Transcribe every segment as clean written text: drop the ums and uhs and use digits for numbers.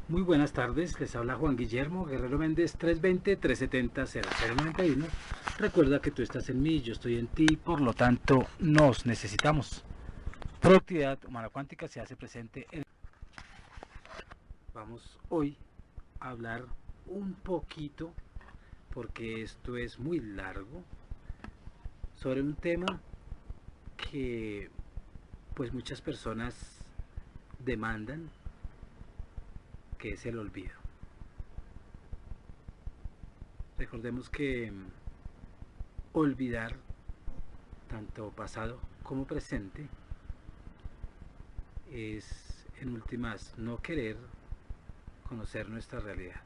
Muy buenas tardes, les habla Juan Guillermo Guerrero Méndez 320-370-0091. Recuerda que tú estás en mí, yo estoy en ti, por lo tanto nos necesitamos. Productividad humana cuántica se hace presente en... Vamos hoy a hablar un poquito, porque esto es muy largo, sobre un tema que pues muchas personas demandan, que es el olvido. Recordemos que olvidar, tanto pasado como presente, es en últimas no querer conocer nuestra realidad.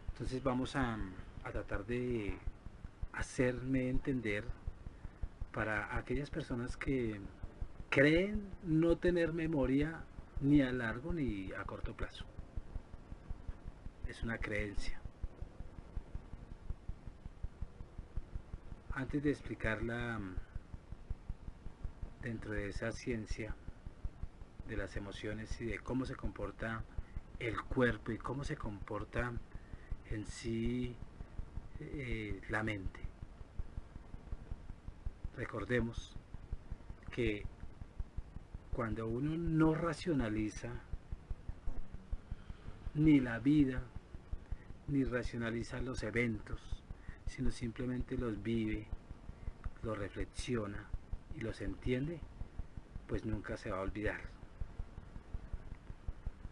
Entonces vamos a tratar de hacerme entender para aquellas personas que creen no tener memoria ni a largo ni a corto plazo. Es una creencia. Antes de explicarla dentro de esa ciencia de las emociones y de cómo se comporta el cuerpo y cómo se comporta en sí la mente, recordemos que cuando uno no racionaliza ni la vida, ni racionaliza los eventos, sino simplemente los vive, los reflexiona y los entiende, pues nunca se va a olvidar.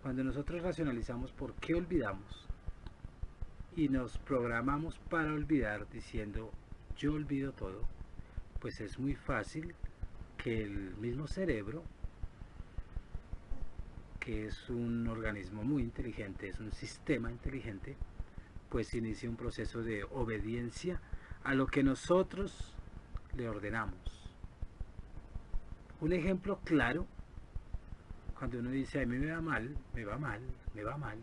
Cuando nosotros racionalizamos por qué olvidamos y nos programamos para olvidar diciendo yo olvido todo, pues es muy fácil que el mismo cerebro, que es un organismo muy inteligente, es un sistema inteligente, pues inicia un proceso de obediencia a lo que nosotros le ordenamos. Un ejemplo claro, cuando uno dice a mí me va mal, me va mal, me va mal,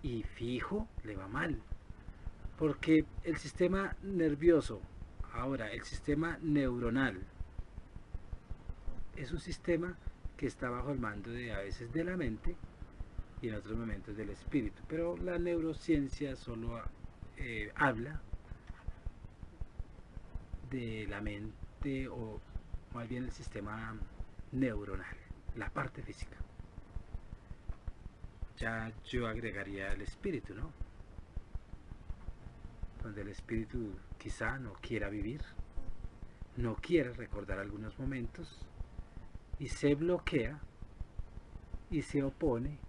y fijo le va mal, porque el sistema nervioso, ahora el sistema neuronal, es un sistema que está bajo el mando de a veces de la mente y en otros momentos del espíritu, pero la neurociencia solo habla de la mente, o más bien el sistema neuronal, la parte física. Ya yo agregaría el espíritu, ¿no? Donde el espíritu quizá no quiera vivir, no quiere recordar algunos momentos y se bloquea y se opone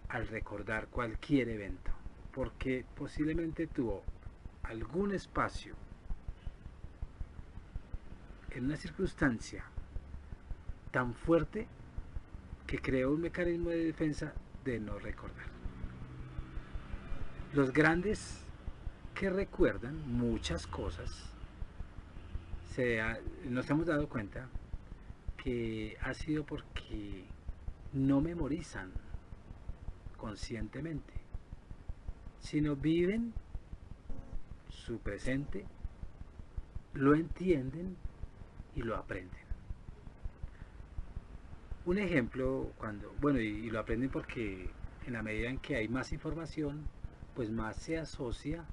al recordar cualquier evento, porque posiblemente tuvo algún espacio en una circunstancia tan fuerte que creó un mecanismo de defensa de no recordar. Los grandes que recuerdan muchas cosas, nos hemos dado cuenta que ha sido porque no memorizan conscientemente, sino viven su presente, lo entienden y lo aprenden. Un ejemplo, y lo aprenden porque en la medida en que hay más información, pues más se asocia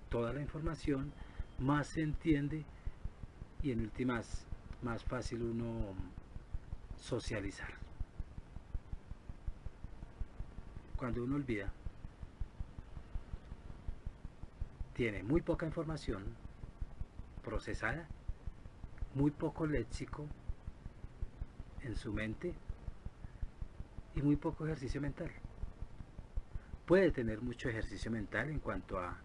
toda la información, más se entiende y en últimas más fácil uno socializar. Cuando uno olvida, tiene muy poca información procesada, muy poco léxico en su mente y muy poco ejercicio mental. Puede tener mucho ejercicio mental en cuanto a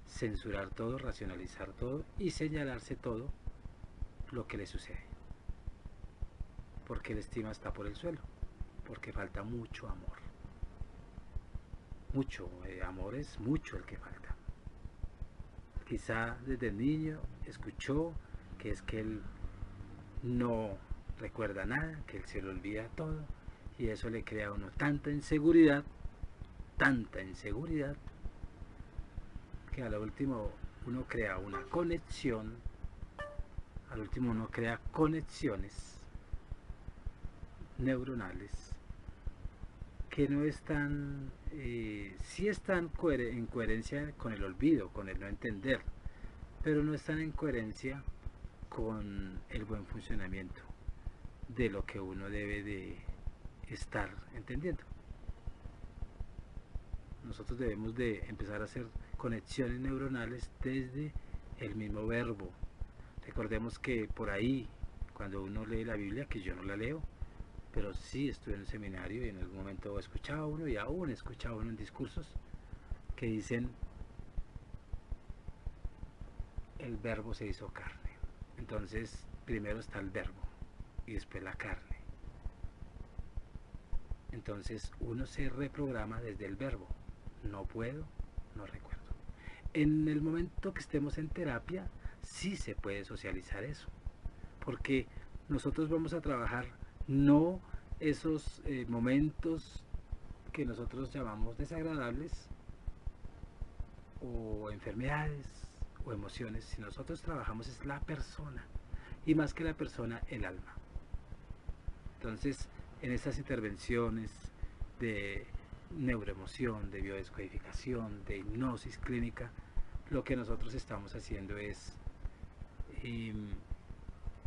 censurar todo, racionalizar todo y señalarse todo lo que le sucede, porque la estima está por el suelo, porque falta mucho amor. Mucho amor, es mucho el que falta. Quizá desde niño escuchó que es que él no recuerda nada, que él se le olvida todo, y eso le crea a uno tanta inseguridad, que a lo último uno crea una conexión, al último uno crea conexiones neuronales que no están, sí están en coherencia con el olvido, con el no entender, pero no están en coherencia con el buen funcionamiento de lo que uno debe de estar entendiendo. Nosotros debemos de empezar a hacer conexiones neuronales desde el mismo verbo. Recordemos que por ahí, cuando uno lee la Biblia, que yo no la leo, pero sí estuve en un seminario y en algún momento escuchaba uno y aún escuchaba uno en discursos que dicen el verbo se hizo carne. Entonces primero está el verbo y después la carne. Entonces uno se reprograma desde el verbo. No puedo, no recuerdo. En el momento que estemos en terapia, sí se puede socializar eso. Porque nosotros vamos a trabajar no esos momentos que nosotros llamamos desagradables o enfermedades o emociones, si nosotros trabajamos es la persona y más que la persona, el alma. Entonces, en estas intervenciones de neuroemoción, de biodescodificación, de hipnosis clínica, lo que nosotros estamos haciendo es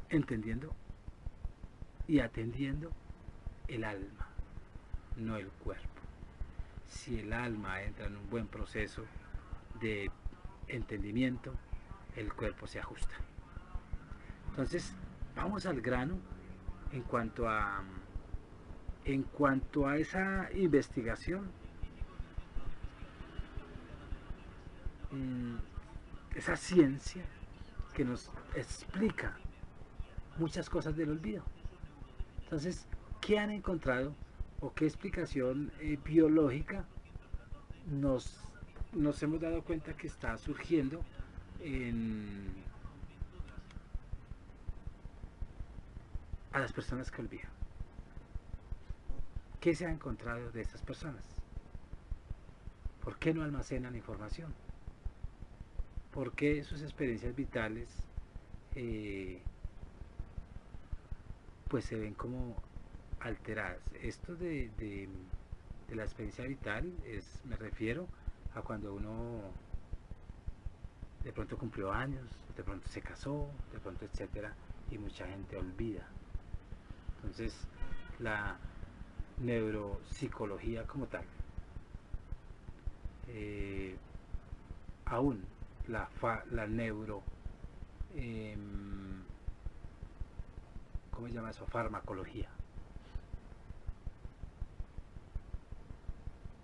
entendiendo y atendiendo el alma, no el cuerpo. Si el alma entra en un buen proceso de entendimiento, el cuerpo se ajusta. Entonces, vamos al grano en cuanto a esa investigación, esa ciencia que nos explica muchas cosas del olvido. Entonces, ¿qué han encontrado o qué explicación biológica nos hemos dado cuenta que está surgiendo a las personas que olvidan? ¿Qué se ha encontrado de estas personas? ¿Por qué no almacenan información? ¿Por qué sus experiencias vitales pues se ven como alteradas? Esto de la experiencia vital me refiero a cuando uno de pronto cumplió años, de pronto se casó, de pronto etcétera, y mucha gente olvida. Entonces, la neuropsicología como tal, aún la neuro, ¿cómo se llama eso? Farmacología,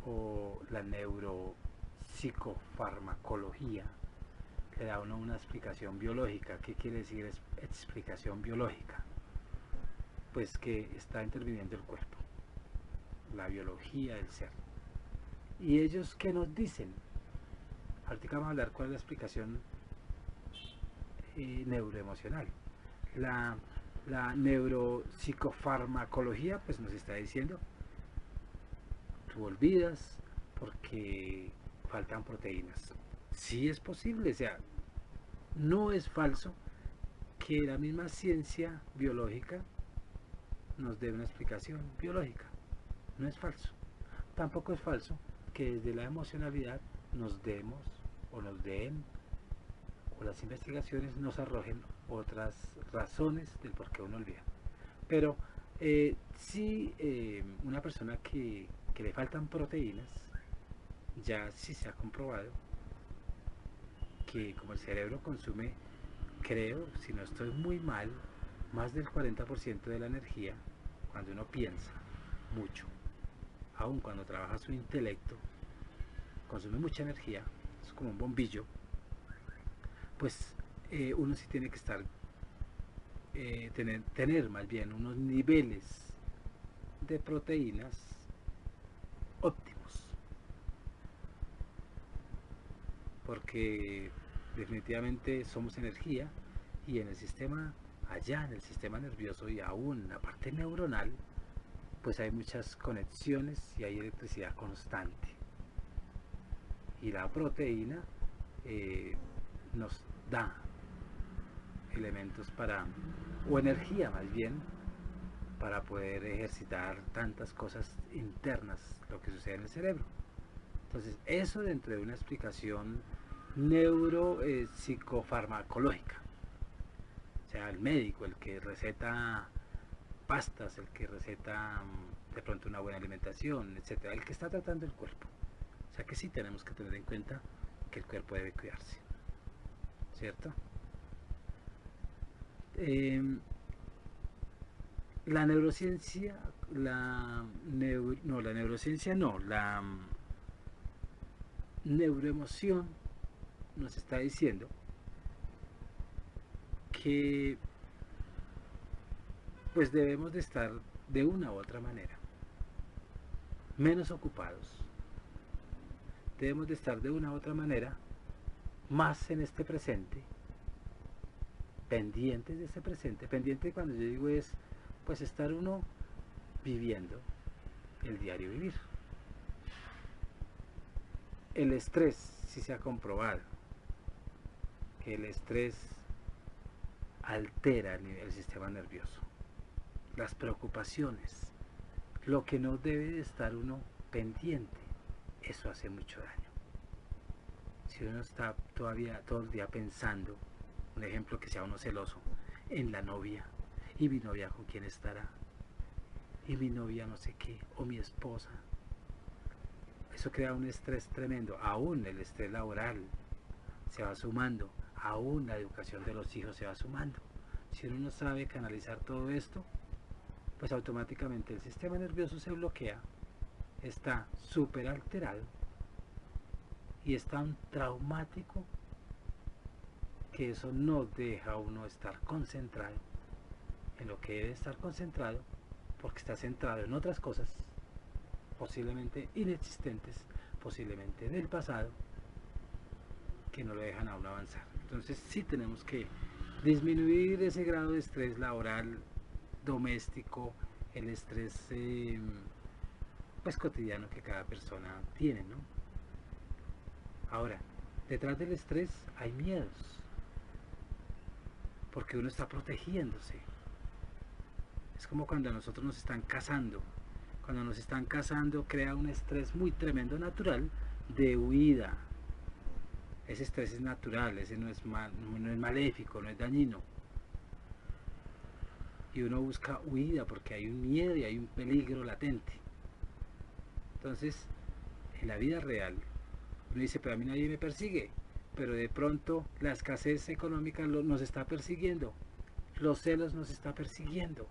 o la neuropsicofarmacología, le da a uno una explicación biológica. ¿Qué quiere decir explicación biológica? Pues que está interviniendo el cuerpo, la biología del ser. ¿Y ellos qué nos dicen? Ahorita vamos a hablar cuál es la explicación neuroemocional. La neuropsicofarmacología pues nos está diciendo: tú olvidas porque faltan proteínas. Sí es posible, o sea, no es falso que la misma ciencia biológica nos dé una explicación biológica. No es falso. Tampoco es falso que desde la emocionalidad nos demos o nos den, o las investigaciones nos arrojen otras razones del por qué uno olvida. Pero si una persona que le faltan proteínas, ya sí se ha comprobado que como el cerebro consume, creo, si no estoy muy mal, más del 40% de la energía cuando uno piensa mucho, aun cuando trabaja su intelecto, consume mucha energía, es como un bombillo, pues uno sí tiene que estar, tener más bien unos niveles de proteínas óptimos, porque definitivamente somos energía, y en el sistema, allá en el sistema nervioso y aún en la parte neuronal, pues hay muchas conexiones y hay electricidad constante, y la proteína nos da elementos para, o energía más bien, para poder ejercitar tantas cosas internas, lo que sucede en el cerebro. Entonces, eso dentro de una explicación neuropsicofarmacológica. O sea, el médico, el que receta pastas, el que receta de pronto una buena alimentación, etcétera, el que está tratando el cuerpo. O sea que sí tenemos que tener en cuenta que el cuerpo debe cuidarse, ¿cierto? La neurociencia, la neurociencia no, la neuroemoción nos está diciendo que pues debemos de estar de una u otra manera menos ocupados, debemos de estar de una u otra manera más en este presente, pendientes de este presente. Pendiente cuando yo digo es pues estar uno viviendo el diario vivir. El estrés, sí se ha comprobado que el estrés altera el sistema nervioso. Las preocupaciones, lo que no debe de estar uno pendiente, eso hace mucho daño. Si uno está todavía todo el día pensando, un ejemplo que sea uno celoso, en la novia, y mi novia con quién estará, y mi novia no sé qué, o mi esposa, eso crea un estrés tremendo. Aún el estrés laboral se va sumando, aún la educación de los hijos se va sumando. Si uno no sabe canalizar todo esto, pues automáticamente el sistema nervioso se bloquea, está súper alterado y es tan traumático que eso no deja a uno estar concentrado en lo que debe estar concentrado, porque está centrado en otras cosas posiblemente inexistentes, posiblemente del pasado, que no lo dejan a uno avanzar. Entonces sí tenemos que disminuir ese grado de estrés laboral, doméstico, el estrés pues cotidiano que cada persona tiene, ¿no? Ahora, detrás del estrés hay miedos, porque uno está protegiéndose. Es como cuando a nosotros nos están cazando. Cuando nos están cazando crea un estrés muy tremendo natural de huida. Ese estrés es natural, ese no es maléfico, no es dañino. Y uno busca huida porque hay un miedo y hay un peligro latente. Entonces, en la vida real, uno dice, pero a mí nadie me persigue. Pero de pronto la escasez económica nos está persiguiendo. Los celos nos está persiguiendo.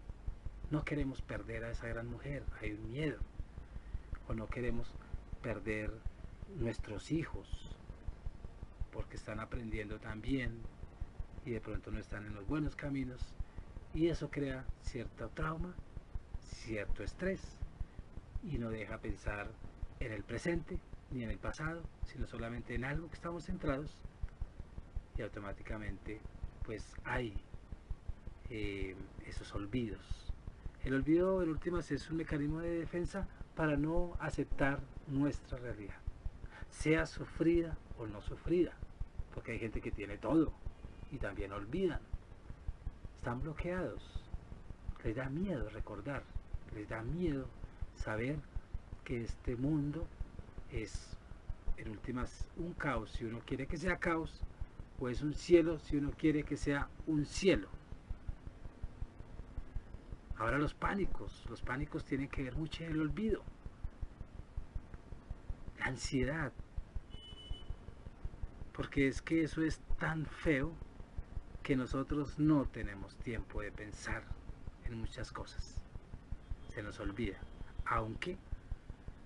No queremos perder a esa gran mujer, hay un miedo. O no queremos perder nuestros hijos, porque están aprendiendo también y de pronto no están en los buenos caminos. Y eso crea cierto trauma, cierto estrés, y no deja pensar en el presente ni en el pasado, sino solamente en algo que estamos centrados, y automáticamente pues hay esos olvidos. El olvido en últimas es un mecanismo de defensa para no aceptar nuestra realidad, sea sufrida o no sufrida, porque hay gente que tiene todo y también olvidan, están bloqueados, les da miedo recordar, les da miedo saber que este mundo es en últimas un caos si uno quiere que sea caos, o es un cielo si uno quiere que sea un cielo. Ahora los pánicos tienen que ver mucho en el olvido, la ansiedad, porque es que eso es tan feo que nosotros no tenemos tiempo de pensar en muchas cosas, se nos olvida, aunque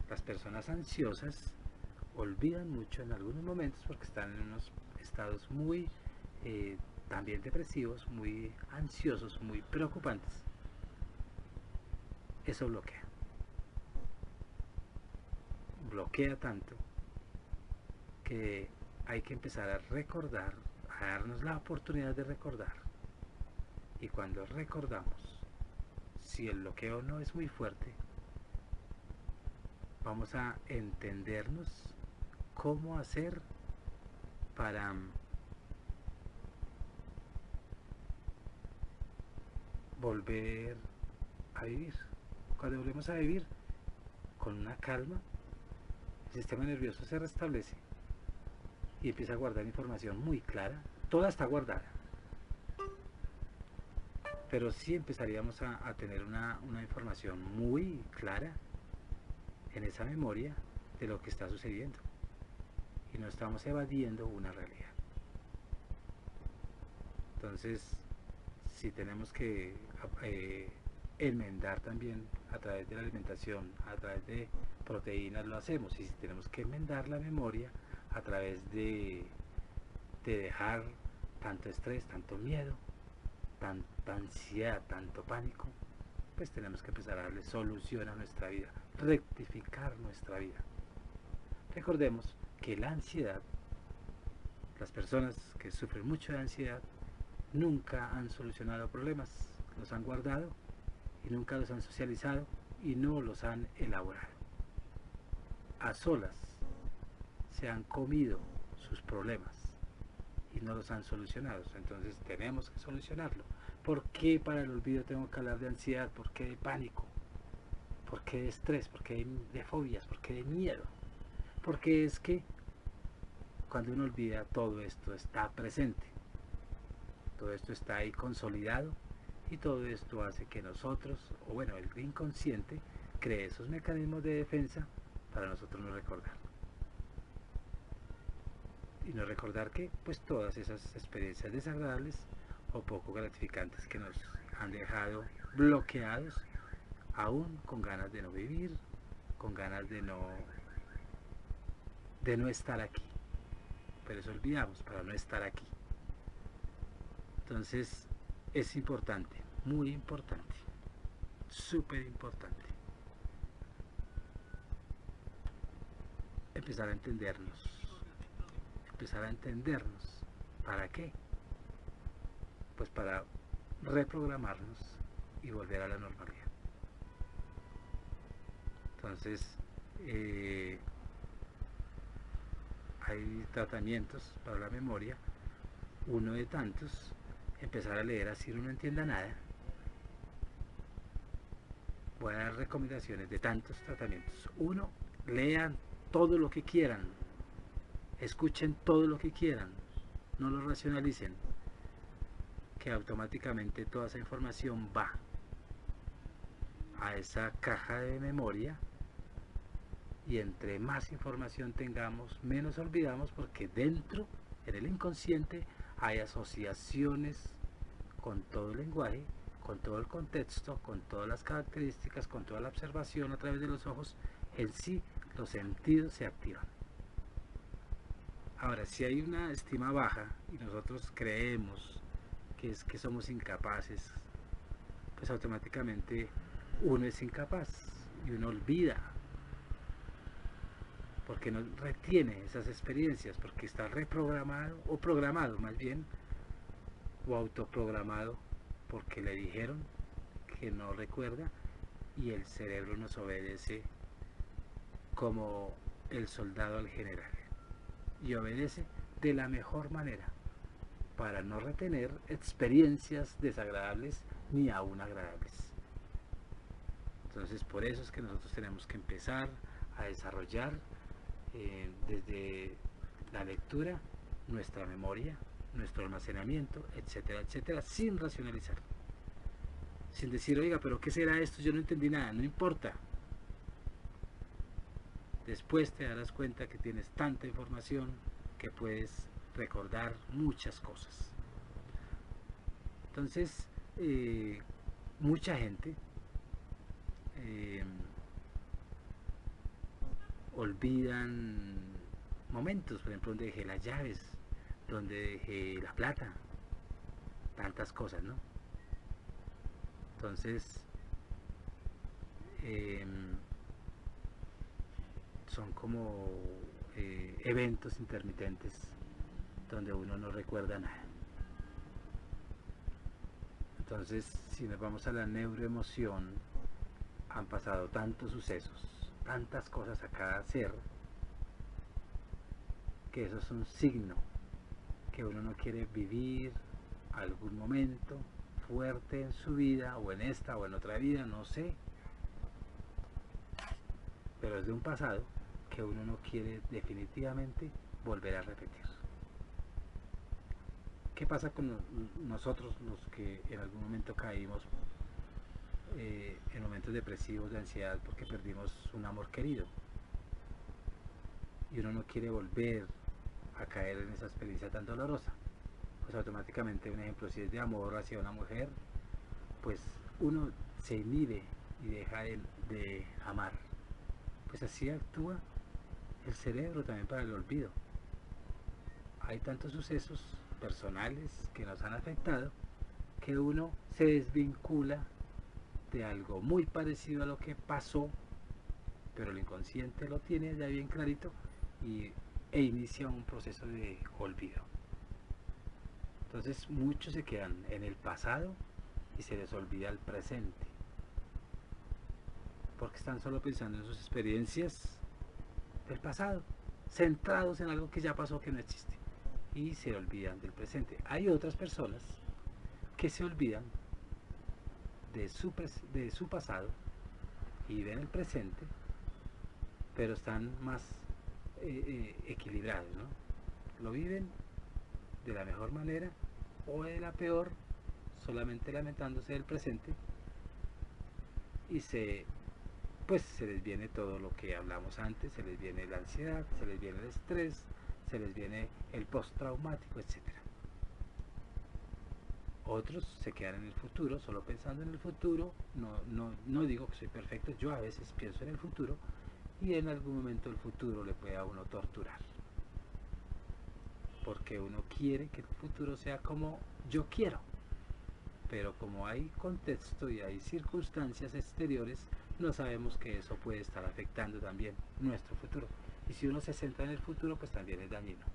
las personas ansiosas olvidan mucho en algunos momentos porque están en unos estados muy también depresivos, muy ansiosos, muy preocupantes. Eso bloquea tanto que hay que empezar a recordar, a darnos la oportunidad de recordar. Y cuando recordamos, si el bloqueo no es muy fuerte, vamos a entendernos cómo hacer para volver a vivir. Cuando volvemos a vivir con una calma, el sistema nervioso se restablece y empieza a guardar información muy clara. Toda está guardada, pero sí empezaríamos a tener una información muy clara en esa memoria de lo que está sucediendo y no estamos evadiendo una realidad. Entonces, si tenemos que enmendar también a través de la alimentación, a través de proteínas, lo hacemos. Y si tenemos que enmendar la memoria a través de dejar tanto estrés, tanto miedo, tanta ansiedad, tanto pánico, pues tenemos que empezar a darle solución a nuestra vida, rectificar nuestra vida. Recordemos que la ansiedad, las personas que sufren mucho de ansiedad, nunca han solucionado problemas, los han guardado y nunca los han socializado y no los han elaborado. A solas se han comido sus problemas y no los han solucionado. Entonces tenemos que solucionarlo. ¿Por qué para el olvido tengo que hablar de ansiedad? ¿Por qué de pánico? ¿Por qué de estrés? ¿Por qué de fobias? ¿Por qué de miedo? Porque es que cuando uno olvida, todo esto está presente. Todo esto está ahí consolidado y todo esto hace que nosotros, o bueno, el inconsciente, cree esos mecanismos de defensa para nosotros no recordar. Y no recordar que, pues todas esas experiencias desagradables o poco gratificantes que nos han dejado bloqueados, aún con ganas de no vivir, con ganas de no estar aquí. Pero eso olvidamos, para no estar aquí. Entonces es importante, muy importante, súper importante, empezar a entendernos. ¿Para qué? Pues para reprogramarnos y volver a la normalidad. Entonces hay tratamientos para la memoria. Uno de tantos, empezar a leer así uno no entienda nada. Voy a dar recomendaciones de tantos tratamientos. Uno, lean todo lo que quieran, escuchen todo lo que quieran, no lo racionalicen, que automáticamente toda esa información va a esa caja de memoria y entre más información tengamos, menos olvidamos, porque dentro, en el inconsciente, hay asociaciones con todo el lenguaje, con todo el contexto, con todas las características, con toda la observación a través de los ojos. En sí, los sentidos se activan. Ahora, si hay una estima baja y nosotros creemos que es que somos incapaces, pues automáticamente uno es incapaz y uno olvida, porque no retiene esas experiencias, porque está reprogramado o programado más bien, o autoprogramado, porque le dijeron que no recuerda y el cerebro nos obedece como el soldado al general, y obedece de la mejor manera para no retener experiencias desagradables ni aún agradables. Entonces por eso es que nosotros tenemos que empezar a desarrollar desde la lectura nuestra memoria, nuestro almacenamiento, etcétera, etcétera, sin racionalizar, sin decir, oiga, pero ¿qué será esto? Yo no entendí nada. No importa. Después te darás cuenta que tienes tanta información que puedes recordar muchas cosas. Entonces, mucha gente olvidan momentos, por ejemplo, donde dejé las llaves, donde dejé la plata, tantas cosas, ¿no? Entonces, son como eventos intermitentes donde uno no recuerda nada. Entonces, si nos vamos a la neuroemoción, han pasado tantos sucesos, tantas cosas a cada ser, que eso es un signo que uno no quiere vivir algún momento fuerte en su vida, o en esta o en otra vida, no sé, pero es de un pasado que uno no quiere definitivamente volver a repetir. ¿Qué pasa con nosotros los que en algún momento caímos en momentos depresivos de ansiedad porque perdimos un amor querido? Y uno no quiere volver a caer en esa experiencia tan dolorosa. Pues automáticamente, un ejemplo, si es de amor hacia una mujer, pues uno se inhibe y deja de amar. Pues así actúa el cerebro también para el olvido. Hay tantos sucesos personales que nos han afectado que uno se desvincula de algo muy parecido a lo que pasó, pero el inconsciente lo tiene ya bien clarito e inicia un proceso de olvido. Entonces muchos se quedan en el pasado y se les olvida el presente, porque están solo pensando en sus experiencias del pasado, centrados en algo que ya pasó, que no existe, y se olvidan del presente. Hay otras personas que se olvidan de su pasado y ven el presente, pero están más equilibrados, ¿no? Lo viven de la mejor manera o de la peor, solamente lamentándose del presente, y pues se les viene todo lo que hablamos antes, se les viene la ansiedad, se les viene el estrés, se les viene el postraumático, etc. Otros se quedan en el futuro, solo pensando en el futuro. No digo que soy perfecto, yo a veces pienso en el futuro, y en algún momento el futuro le puede a uno torturar, porque uno quiere que el futuro sea como yo quiero, pero como hay contexto y hay circunstancias exteriores, no sabemos que eso puede estar afectando también nuestro futuro, y si uno se centra en el futuro, pues también es dañino.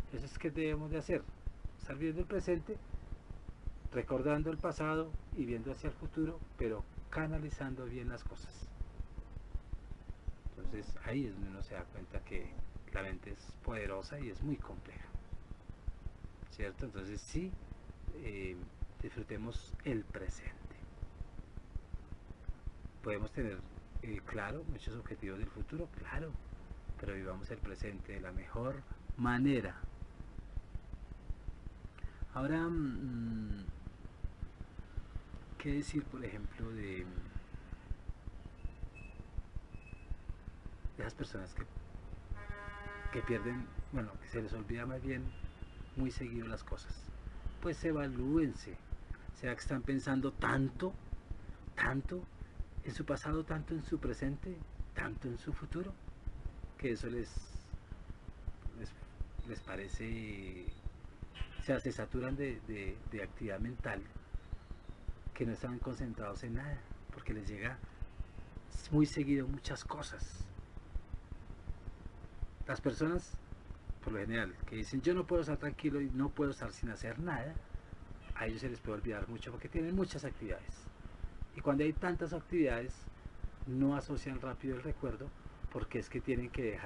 Entonces, ¿qué debemos de hacer? Estar viendo el presente, recordando el pasado y viendo hacia el futuro, pero canalizando bien las cosas. Entonces ahí es donde uno se da cuenta que la mente es poderosa y es muy compleja, ¿cierto? Entonces sí, disfrutemos el presente. Podemos tener, claro, muchos objetivos del futuro, claro, pero vivamos el presente de la mejor manera. Ahora, ¿qué decir, por ejemplo, de esas personas que pierden, bueno, que se les olvida más bien muy seguido las cosas? Pues evalúense. ¿Será que están pensando tanto en su pasado, tanto en su presente, tanto en su futuro, que eso les parece, o sea, se saturan de actividad mental, que no están concentrados en nada, porque les llega muy seguido muchas cosas? Las personas, por lo general, que dicen yo no puedo estar tranquilo y no puedo estar sin hacer nada, a ellos se les puede olvidar mucho porque tienen muchas actividades. Y cuando hay tantas actividades, no asocian rápido el recuerdo, porque es que tienen que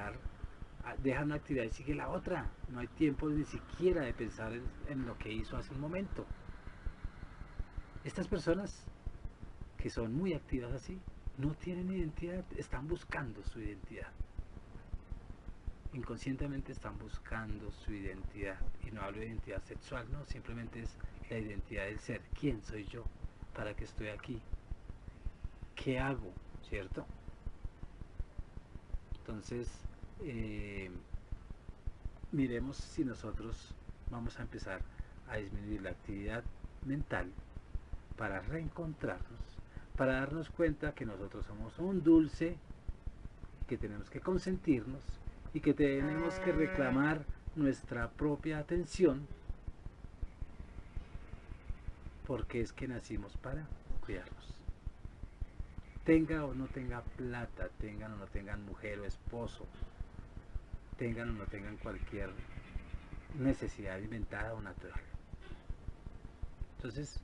dejan una actividad y sigue la otra. No hay tiempo ni siquiera de pensar en lo que hizo hace un momento. Estas personas que son muy activas así, no tienen identidad, están buscando su identidad. Inconscientemente están buscando su identidad, y no hablo de identidad sexual, no, simplemente es la identidad del ser. ¿Quién soy yo? ¿Para qué estoy aquí? ¿Qué hago? ¿Cierto? Entonces, miremos si nosotros vamos a empezar a disminuir la actividad mental para reencontrarnos, para darnos cuenta que nosotros somos un dulce, que tenemos que consentirnos y que tenemos que reclamar nuestra propia atención, porque es que nacimos para cuidarnos. Tenga o no tenga plata, tengan o no tengan mujer o esposo, tengan o no tengan cualquier necesidad inventada o natural. Entonces,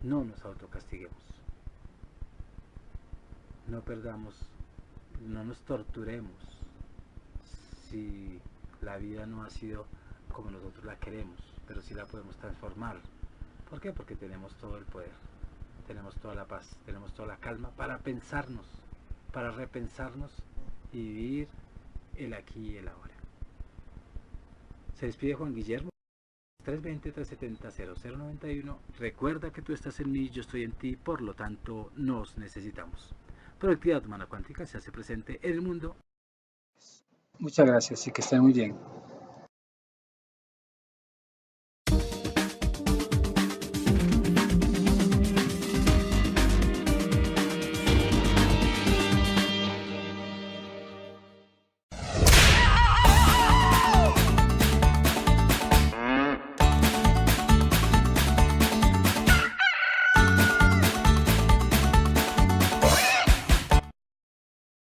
no nos autocastiguemos, no perdamos, no nos torturemos si la vida no ha sido como nosotros la queremos, pero sí la podemos transformar. ¿Por qué? Porque tenemos todo el poder, tenemos toda la paz, tenemos toda la calma para pensarnos, para repensarnos y vivir el aquí y el ahora. Se despide Juan Guillermo. 320-370-0091. Recuerda que tú estás en mí, yo estoy en ti, por lo tanto nos necesitamos. Productividad humana cuántica se hace presente en el mundo. Muchas gracias y que estén muy bien.